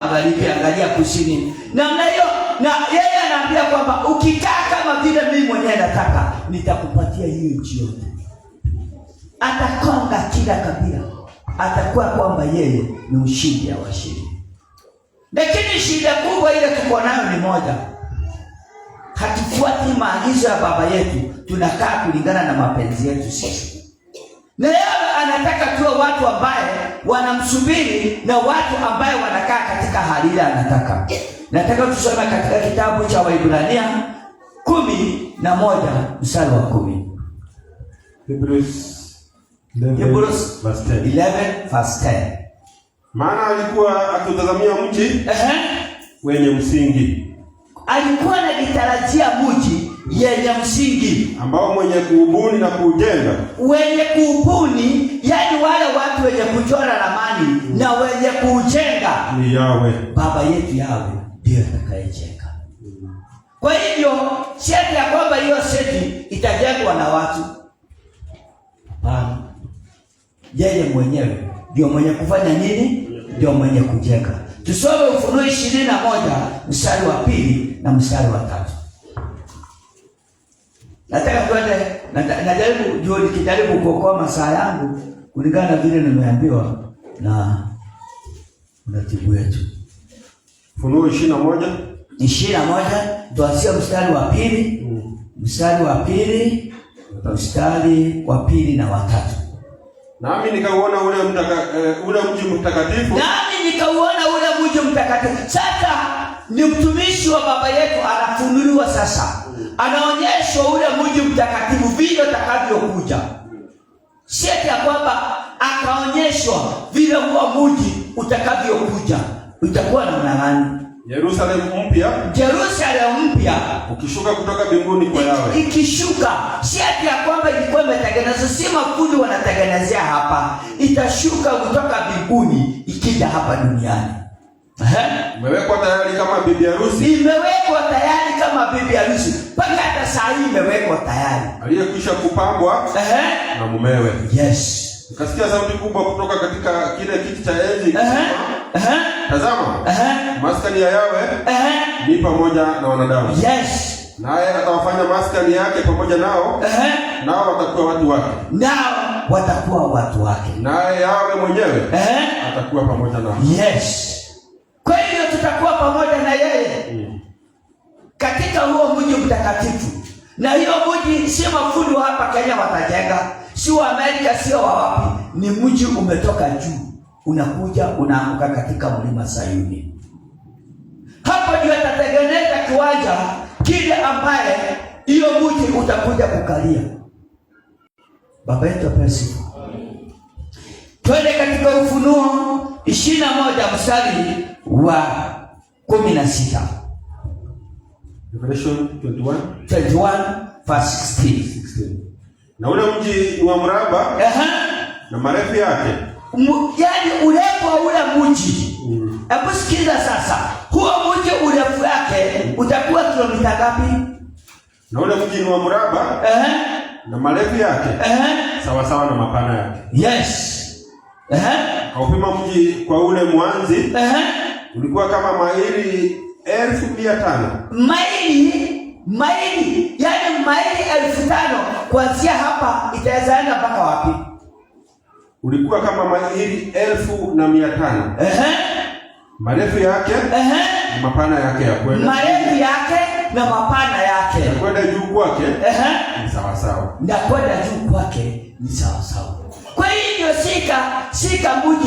magharibi, angalia kusini. Namna hiyo, na yeye anaambia kwamba ukikaa kama vile mimi mwenyewe nataka, nitakupatia hiyo nchi yote. Atakonga kila kabila. Atakuwa kwamba yeye ni ushindi wa washindi. Lakini shida kubwa ile tuko nayo ni moja. Hatufuati maagizo ya baba yetu, tunakaa kulingana na mapenzi yetu sisi. Na yeye anataka tuwe watu ambaye wanamsubiri na watu ambaye wanakaa katika hali ile anataka. Nataka tusome katika kitabu cha Waebrania 11 mstari wa 10. Hebrews 11 verse 10. Maana alikuwa akitazamia mji wenye msingi. Alikuwa anatarajia mji yenye msingi ambao mwenye kuubuni na kuujenga. Wenye kuubuni, yani wale watu wenye kuchora ramani na wenye kuujenga ni Yawe. Baba yetu Yawe ndiye atakayejenga. Kwa hivyo seti ya kwamba hiyo seti itajengwa na watu. Hapana. Yeye mwenyewe ndio mwenye kufanya nini? Ndio mwenye kujenga. Tusome Ufunuo 21 mstari wa 2 na mstari wa 3. Nataka tuende najaribu nikijaribu kuokoa masaa yangu kulingana na vile nimeambiwa na mratibu wetu. Ufunuo 21 tuanzie mstari wa 2, mstari wa 2, mstari wa 2 na wa 3. Nami nikauona ule mji mtakatifu. Sasa ni mtumishi wa baba yetu anafunuliwa sasa. Anaonyeshwa ule mji mtakatifu vile utakavyokuja. Sio ya kwamba akaonyeshwa vile huo mji utakavyokuja. Utakuwa namna gani? Yerusalemu mpya ukishuka kutoka mbinguni kwa Yawe. Ikishuka, si ati ya kwamba ilikuwa imetengenezwa, si mafundi wanatengenezea hapa. Itashuka kutoka mbinguni ikija hapa duniani. Imewekwa tayari kama bibi harusi. Imewekwa tayari kama bibi harusi. Mpaka hata saa hii imewekwa tayari. Aliyekwisha kupambwa na mumewe. Yes. Ukasikia sauti kubwa kutoka katika kile kiti cha enzi. Tazama, maskani ya Yawe ni pamoja na wanadamu. Yes. Naye atawafanya maskani yake pamoja nao. Nao watakuwa watu wake. Naye Yawe mwenyewe atakuwa pamoja nao. Yes. Kwa hiyo tutakuwa pamoja na yeye katika huo mji mtakatifu. Na hiyo mji si mafundi hapa Kenya watajenga, si wa Amerika, si wa wapi. Ni mji umetoka juu, unakuja unaanguka katika mlima Sayuni. Hapo ndio atatengeneza kiwanja kile ambaye hiyo mji utakuja kukalia. Baba yetu apesi. Twende katika Ufunuo 21 mstari wa 16. Revelation 21 verse 16. Na ule mji ni wa mraba na marefu yake. Yaani urefu wa ule mji. Hebu sikiza sasa. Huo mji urefu yake utakuwa kilomita ngapi? Na ule mji ni wa mraba na marefu yake sawa sawa na mapana yake. Yes. Kaupima mji kwa ule mwanzi. Ulikuwa kama maili 1500. Maili, yani maili 1500 kuanzia hapa itawezaenda mpaka wapi? Ulikuwa kama maili 1500. Marefu yake na mapana yake ya kwenda. Marefu yake na mapana yake. Na kwenda juu kwake ni sawa sawa. Na kwenda juu kwake ni sawa sawa. Kwa hiyo sika mji